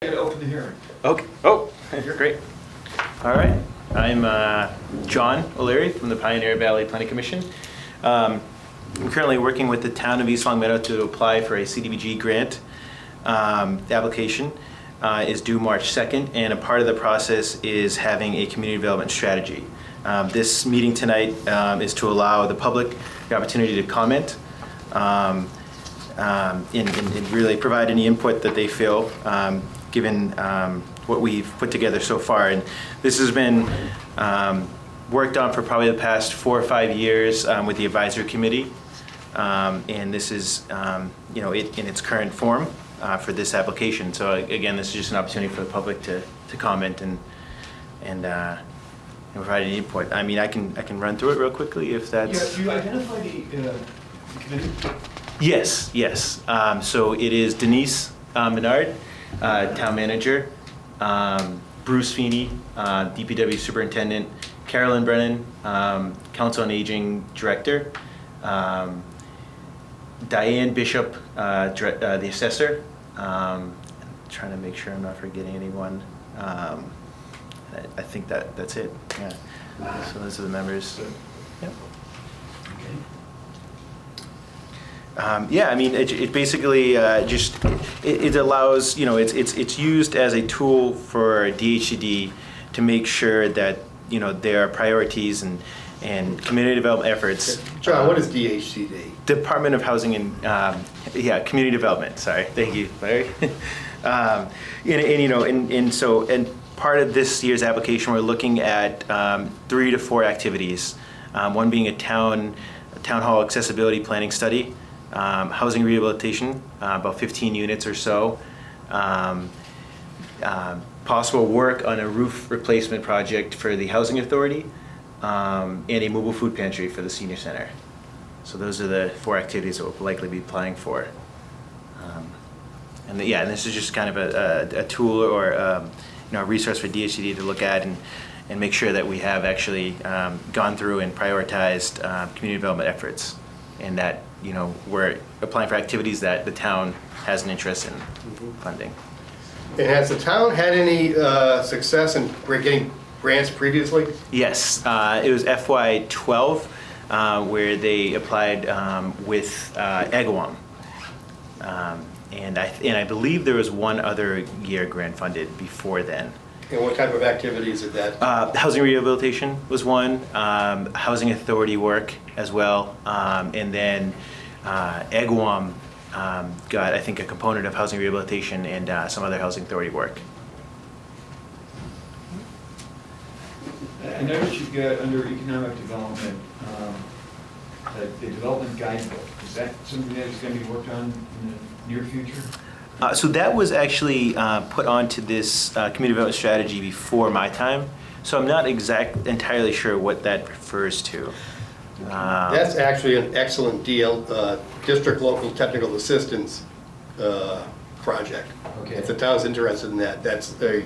I gotta open the hearing. Okay. Oh, great. All right. I'm John O'Leary from the Pioneer Valley Planning Commission. I'm currently working with the town of East Longmeadow to apply for a CDBG grant. The application is due March 2nd, and a part of the process is having a community development strategy. This meeting tonight is to allow the public the opportunity to comment and really provide any input that they feel given what we've put together so far. And this has been worked on for probably the past 4 or 5 years with the advisory committee. And this is, it in its current form for this application. So again, this is just an opportunity for the public to comment and provide any input. I mean, I can run through it real quickly if that's. Yeah, you identify the committee? Yes. So it is Denise Menard, town manager, Bruce Feeney, DPW superintendent, Carolyn Brennan, council on aging director, Diane Bishop, the assessor. Trying to make sure I'm not forgetting anyone. I think that's it. Yeah. So those are the members. Yep. Yeah, I mean, it basically just it allows, it's used as a tool for DHCD to make sure that there are priorities and community development efforts. John, what is DHCD? Department of Housing and Community Development. Sorry, thank you, Larry. And part of this year's application, we're looking at 3 to 4 activities. One being a town hall accessibility planning study. Housing rehabilitation, about 15 units or so. Possible work on a roof replacement project for the Housing Authority, and a mobile food pantry for the senior center. So those are the 4 activities that we'll likely be applying for. And this is just kind of a tool or a resource for DHCD to look at and make sure that we have actually gone through and prioritized community development efforts, and that we're applying for activities that the town has an interest in funding. And has the town had any success in getting grants previously? Yes, it was FY12 where they applied with Agawam. And I believe there was one other year grant funded before then. And what type of activities did that? Housing rehabilitation was one, Housing Authority work as well, and then Agawam got, I think, a component of housing rehabilitation and some other Housing Authority work. I noticed you've got under economic development, the development guidebook. Is that something that is going to be worked on in the near future? So that was actually put onto this community development strategy before my time. So I'm not entirely sure what that refers to. That's actually an excellent deal, district local technical assistance project. Okay. If the town's interested in that, that's a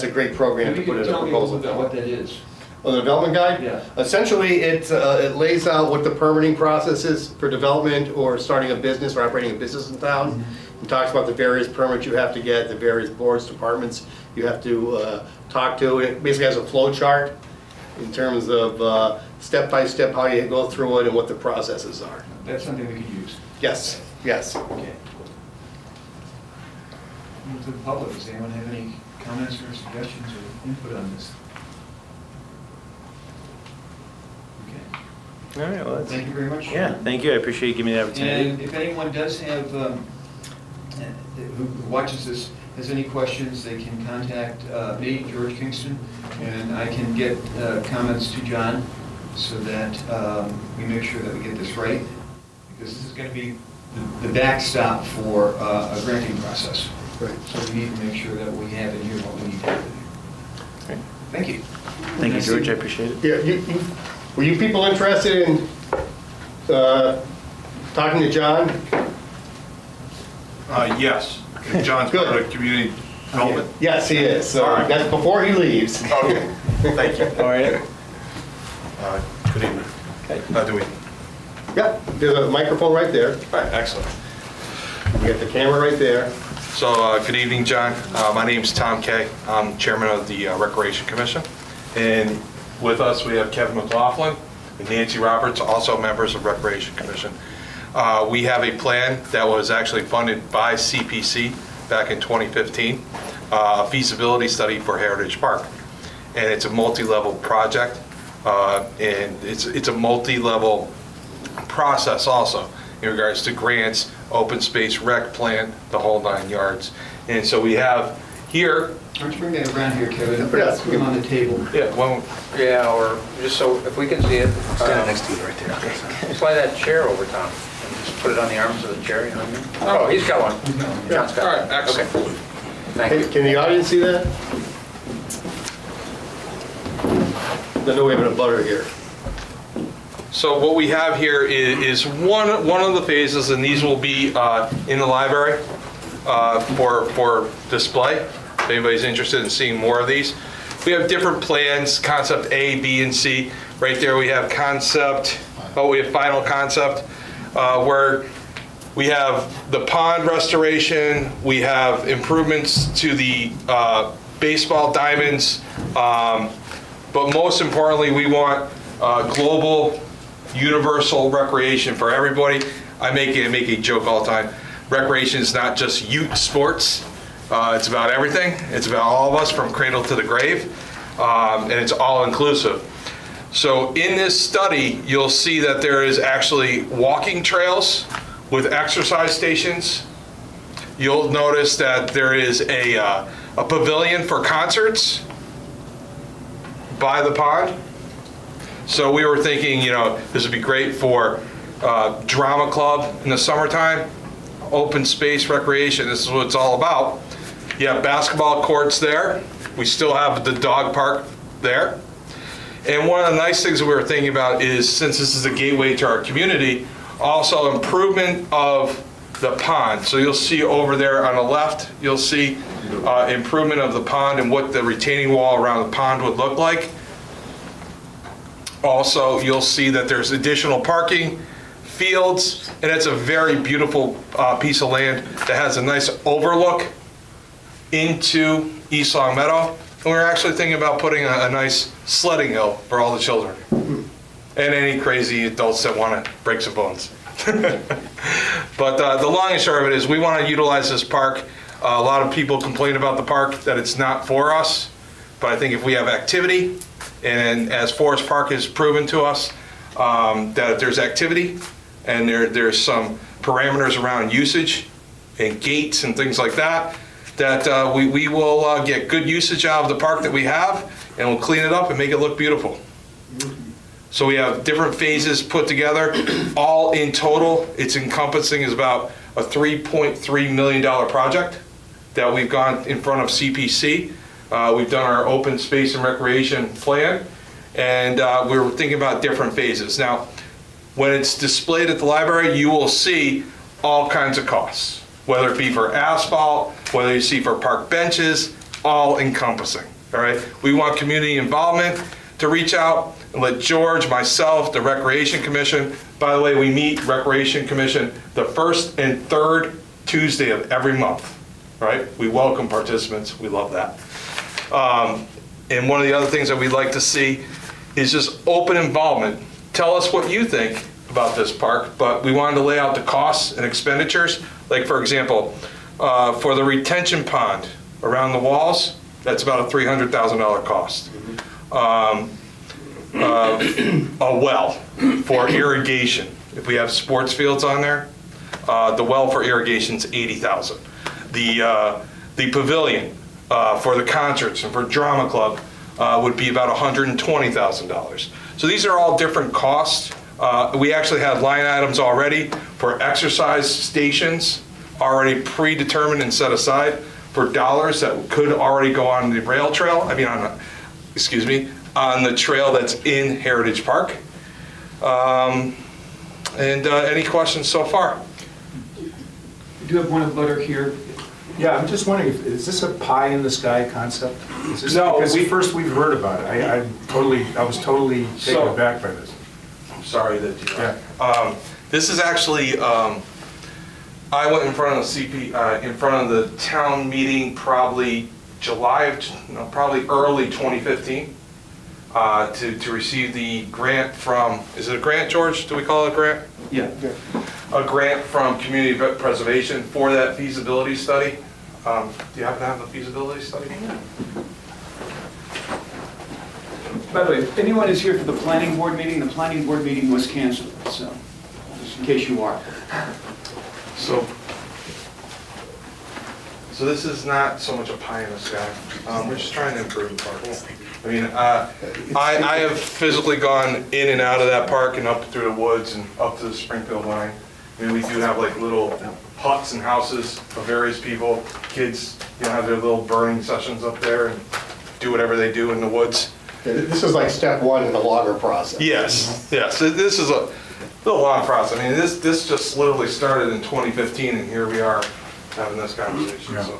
great program to Maybe you put can in a tell me a little proposal. bit about what that is. On the development guide? Yeah. Essentially, it lays out what the permitting process is for development or starting a business or operating a business in town. Mm-hmm. It talks about the various permits you have to get, the various boards, departments you have to talk to. It basically has a flow chart in terms of step by step how you go through it and what the processes are. That's something we could use. Yes, yes. Okay. Move to the public. Does anyone have any comments or suggestions or input on this? Okay. All right, well, Thank you very much. yeah, thank you. I appreciate you giving me the opportunity. And if anyone does have, who watches this, has any questions, they can contact me, George Kingston, and I can get comments to John so that we make sure that we get this right, because this is going to be the backstop for a granting process. Right. So we need to make sure that we have in here what we need to do. Great. Thank you. Thank you, George. I appreciate it. Yeah, were you people interested in talking to John? Yes. John's Good. part of community development. Yes, he is. So All right. that's before he leaves. Okay, thank you. All right. Good evening. Okay. Do we? Yep, there's a microphone right there. All right, excellent. We got the camera right there. Good evening, John. My name's Tom Kay. I'm chairman of the Recreation Commission. And with us, we have Kevin McLaughlin and Nancy Roberts, also members of Recreation Commission. We have a plan that was actually funded by CPC back in 2015, a feasibility study for Heritage Park. And it's a multi-level project, and it's a multi-level process also in regards to grants, open space rec plan, the whole 9 yards. And so we have here. Why don't you bring that around here, Kevin? Yeah. Put him on the table. Yeah, well, Yeah, or just so, if we can see it. Stand next to you right there. Slide that chair over, Tom, and just put it on the arms of the chair, you know what I mean? Oh, he's got one. John's got all one. right, excellent. Okay. Thank you. Can the audience see that? I know we have a butter here. So what we have here is one of the phases, and these will be in the library for display. If anybody's interested in seeing more of these. We have different plans, concept A, B, and C. Right there we have concept, we have final concept, where we have the pond restoration, we have improvements to the baseball diamonds, but most importantly, we want global universal recreation for everybody. I make a joke all the time. Recreation is not just youth sports. It's about everything. It's about all of us from cradle to the grave, and it's all inclusive. So in this study, you'll see that there is actually walking trails with exercise stations. You'll notice that there is a pavilion for concerts by the pond. So we were thinking, this would be great for drama club in the summertime, open space recreation. This is what it's all about. You have basketball courts there. We still have the dog park there. And one of the nice things that we were thinking about is, since this is a gateway to our community, also improvement of the pond. So you'll see over there on the left, you'll see improvement of the pond and what the retaining wall around the pond would look like. Also, you'll see that there's additional parking, fields, and it's a very beautiful piece of land that has a nice overlook into East Long Meadow. And we're actually thinking about putting a nice sledding hill for all the children and any crazy adults that want to break some bones. But the long and short of it is, we want to utilize this park. A lot of people complain about the park, that it's not for us. But I think if we have activity, and as Forest Park has proven to us, that if there's activity and there's some parameters around usage and gates and things like that, that we will get good usage out of the park that we have, and we'll clean it up and make it look beautiful. So we have different phases put together. All in total, it's encompassing is about a $3.3 million project that we've gone in front of CPC. We've done our open space and recreation plan, and we're thinking about different phases. Now, when it's displayed at the library, you will see all kinds of costs, whether it be for asphalt, whether you see for park benches, all encompassing, all right? We want community involvement to reach out and let George, myself, the Recreation Commission, by the way, we meet Recreation Commission the first and third Tuesday of every month, right? We welcome participants, we love that. And one of the other things that we'd like to see is just open involvement. Tell us what you think about this park, but we wanted to lay out the costs and expenditures. Like, for example, for the retention pond around the walls, that's about a $300,000 cost. A well for irrigation, if we have sports fields on there, the well for irrigation is $80,000. The pavilion for the concerts and for drama club would be about $120,000. So these are all different costs. We actually have line items already for exercise stations already predetermined and set aside for dollars that could already go on the rail trail. I mean, on the trail that's in Heritage Park. And any questions so far? You do have one butter here. Yeah, I'm just wondering, is this a pie in the sky concept? Is this, No, because we- first we've heard about it. I was totally taken So- aback by this. I'm sorry that you. Yeah. This is actually I went in front of the in front of the town meeting probably probably early 2015, to receive the grant from, is it a grant, George? Do we call it a grant? Yeah. A grant from Community Preservation for that feasibility study. Do you happen to have the feasibility study? By the way, if anyone is here for the planning board meeting, the planning board meeting was canceled, so, just in case you are. So this is not so much a pie in the sky. We're just trying to improve the park. I mean, I have physically gone in and out of that park and up through the woods and up to the Springfield line. I mean, we do have like little huts and houses of various people. Kids, have their little burning sessions up there and do whatever they do in the woods. This is like step one in the longer process. Yes. This is a long process. I mean, this just literally started in 2015, and here we are having this conversation. Yeah. So.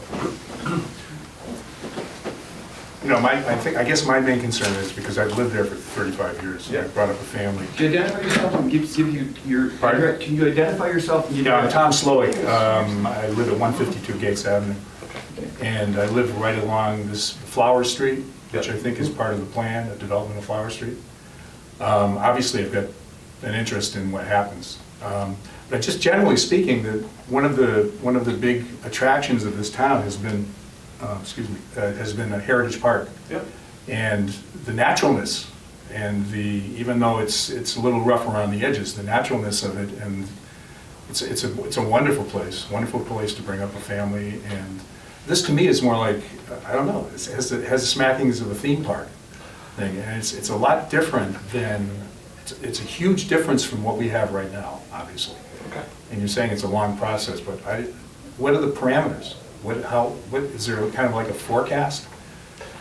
I guess my main concern is because I've lived there for 35 years. Yeah. I brought up a family. Can you identify yourself and give you your Pardon? address? Can you identify yourself and give Yeah, I'm your Tom Slowick. I live at 152 Gates Avenue. And I live right along this Flower Street, which I think is part of the plan, the development of Flower Street. Obviously, I've got an interest in what happens. But just generally speaking, one of the big attractions of this town has been, has been a heritage park. Yep. And the naturalness, and even though it's a little rough around the edges, the naturalness of it, and it's a wonderful place to bring up a family. And this to me is more like, I don't know, it has the smackings of a theme park thing, and it's a lot different than, it's a huge difference from what we have right now, obviously. Okay. And you're saying it's a long process, but what are the parameters? What is there kind of like a forecast?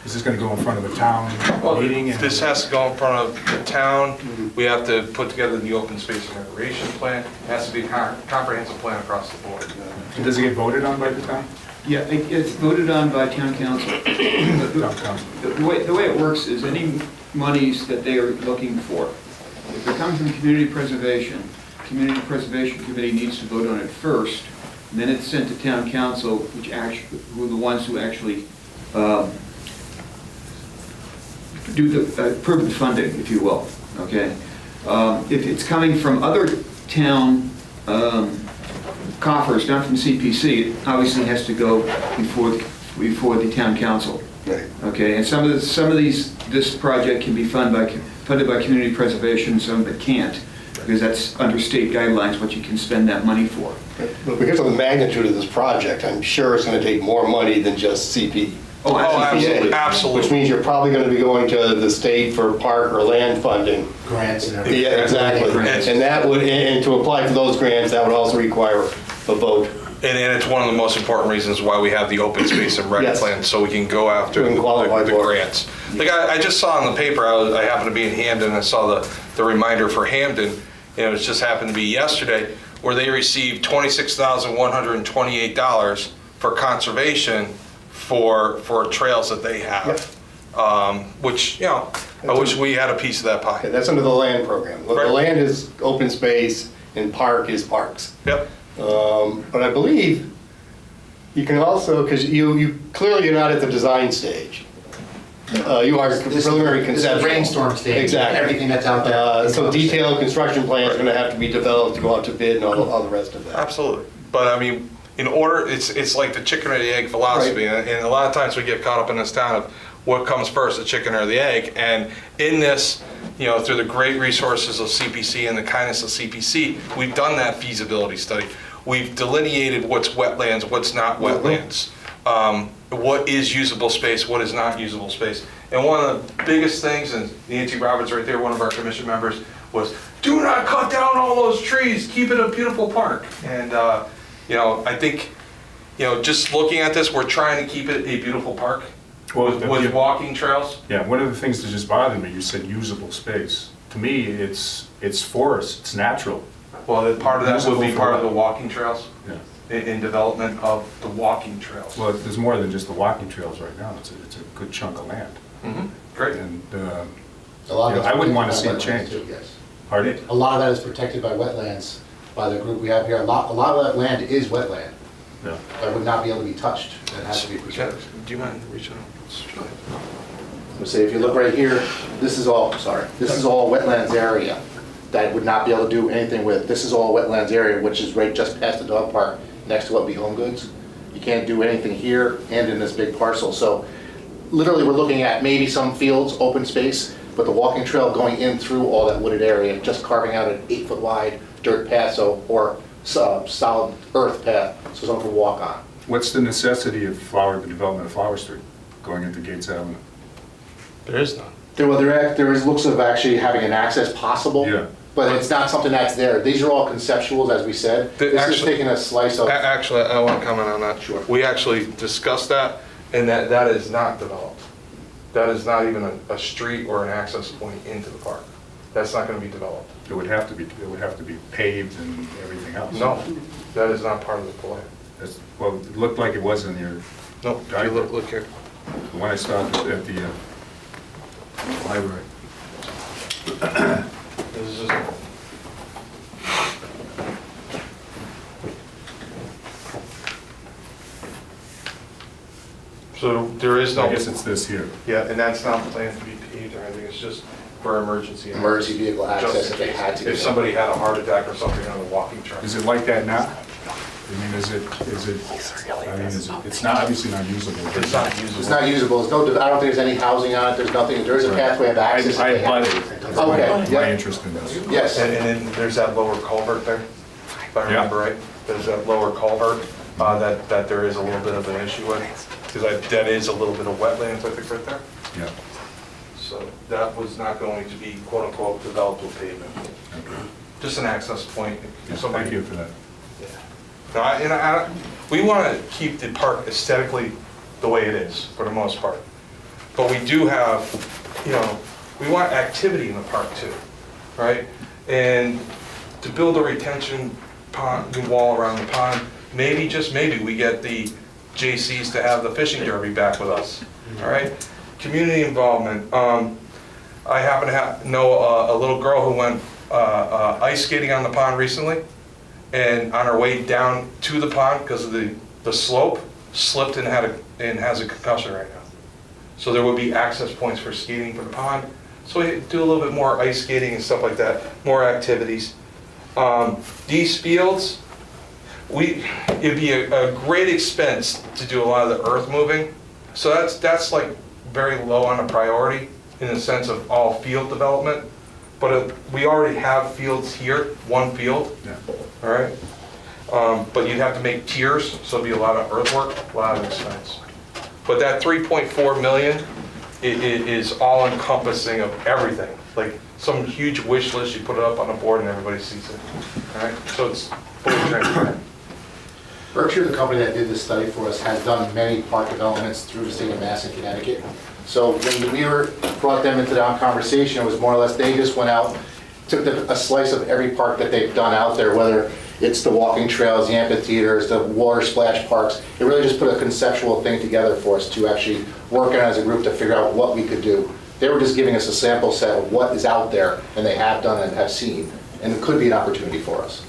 Is this going to go in front of a town meeting? And This has to go in front of the town. We have to put together the open space and recreation plan. It has to be a comprehensive plan across the board. does it get voted on by the town? Yeah, it's voted on by town council. Town council. The way it works is any monies that they are looking for, if it comes from Community Preservation Committee needs to vote on it first, and then it's sent to town council, who are the ones who actually approve the funding, if you will, okay? If it's coming from other town coffers, not from CPC, it obviously has to go before the town council. Right. Okay, and some of this project can be funded by community preservation, some of it can't, because that's under state guidelines what you can spend that money for. But because of the magnitude of this project, I'm sure it's going to take more money than just CP. Oh, absolutely, absolutely. Which means you're probably going to be going to the state for park or land funding. Grants and everything. Yeah, exactly. Grants. And that would, and to apply for those grants, that would also require a vote. And it's one of the most important reasons why we have the open space and rec Yes. plan, so we can go after We can qualify the for it. grants. Like I just saw in the paper, I happened to be in Hamden, I saw the reminder for Hamden, and it just happened to be yesterday, where they received $26,128 for conservation for trails that they have. Which, I wish we had a piece of that Okay, pie. that's under the land program. The Right. land is open space and park is parks. Yep. But I believe you can also, because you clearly you're not at the design stage. You are preliminary This is a conceptual. brainstorm stage. Exactly. Everything that's out there. So detailed construction plans are going to have to be developed to go out to bid and all the rest of that. Absolutely. But I mean, in order, it's like the chicken or the egg philosophy. Right. And a lot of times we get caught up in this town of what comes first, the chicken or the egg. And in this, through the great resources of CPC and the kindness of CPC, we've done that feasibility study. We've delineated what's wetlands, what's not wetlands, what is usable space, what is not usable space. And one of the biggest things, and Nancy Roberts right there, one of our commission members, was do not cut down all those trees, keep it a beautiful park. And, I think, just looking at this, we're trying to keep it a beautiful park with walking trails. Yeah, one of the things that just bothered me, you said usable space. To me, it's forest, it's natural. Well, part of that would be Usable part of for- the walking trails, Yeah. in development of the walking trails. Well, there's more than just the walking trails right now. It's a good chunk of land. Great. And, A lot of I it's wouldn't want to protected see it by wetlands change. too, yes. Pardon? A lot of that is protected by wetlands. by the group we have here. A lot of that land is wetland. Yeah. That would not be able to be touched. That has to be Do preserved. you mind reaching out? Let's say if you look right here, this is all wetlands area that would not be able to do anything with. This is all wetlands area, which is right just past the dog park, next to what would be Home Goods. You can't do anything here and in this big parcel. So literally, we're looking at maybe some fields, open space, but the walking trail going in through all that wooded area, just carving out an 8-foot wide dirt path, or solid earth path, so someone can walk on. What's the necessity of the development of Flower Street going into Gates Avenue? There is none. There is looks of actually having an access possible, Yeah. but it's not something that's there. These are all conceptuals, as we said. This is Actually- taking a slice of. Actually, I want to comment on that. Sure. We actually discussed that, and that is not developed. That is not even a street or an access point into the park. That's not going to be developed. It would have to be paved and everything else. No, that is not part of the plan. Well, it looked like it was in your, No, you look here. the one I saw at the library. This is So there is no. I guess it's this here. Yeah, and that's not planned to be paved or anything, it's just for emergency. Emergency vehicle access Just in if they case. had to If get somebody had a heart attack or something on a walking track. Is it like that now? I mean, it's not, obviously not usable. It's not usable. It's not usable. I don't think there's any housing on it. There's nothing. There is a pathway of access. if I they had applied to. it. Okay, My yeah. interest in this. Yes. And then there's that lower culvert there, if I remember Yeah. right. There's that lower culvert that there is a little bit of an issue with, because that is a little bit of wetlands, I think, right there. Yeah. So that was not going to be quote-unquote developed with pavement. Okay. Just an access point. Yeah, If somebody- Thank you for that. No, we want to keep the park aesthetically the way it is, for the most part. But we do have, we want activity in the park too, right? And to build a retention pond, the wall around the pond, maybe, just maybe, we get the JCs to have the fishing derby back with us, all right? Community involvement. I happen to know a little girl who went ice skating on the pond recently, and on her way down to the pond, because of the slope, slipped and has a concussion right now. So there would be access points for skating for the pond. So we do a little bit more ice skating and stuff like that, more activities. These fields, it'd be a great expense to do a lot of the earth moving. So that's like very low on the priority in the sense of all field development. But we already have fields here, one field. Yeah. All right, but you'd have to make tiers, so it'd be a lot of earthwork, a lot of expense. But that 3.4 million is all encompassing of everything, like some huge wish list, you put it up on a board and everybody sees it. All right, so it's fully transparent. Berkshire, the company that did this study for us, has done many park developments through the state of Mass and Connecticut. So when we brought them into that conversation, it was more or less, they just went out, took a slice of every park that they've done out there, whether it's the walking trails, the amphitheaters, the water splash parks. It really just put a conceptual thing together for us to actually work on as a group to figure out what we could do. They were just giving us a sample set of what is out there, and they have done and have seen, and it could be an opportunity for us.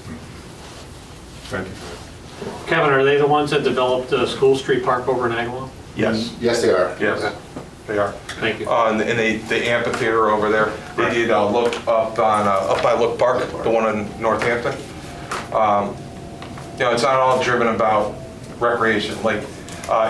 Thank you for that. Kevin, are they the ones that developed School Street Park over in Agawam? Yes. Yes, they are. Yes, they are. Thank you. And the amphitheater over there, they did look up by Look Park, the one in Northampton. It's not all driven about recreation. Like,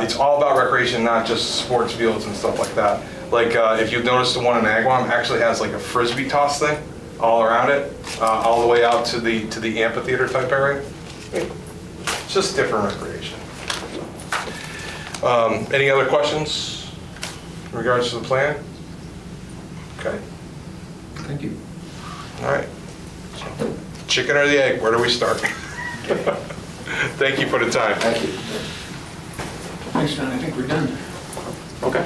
it's all about recreation, not just sports fields and stuff like that. Like, if you notice, the one in Agawam actually has like a frisbee toss thing all around it, all the way out to the amphitheater type area. It's just different recreation. Any other questions in regards to the plan? Okay, Thank you. all right. Chicken or the egg, where do we start? Thank you for the time. Thank you. Thanks, John. I think we're done. Okay.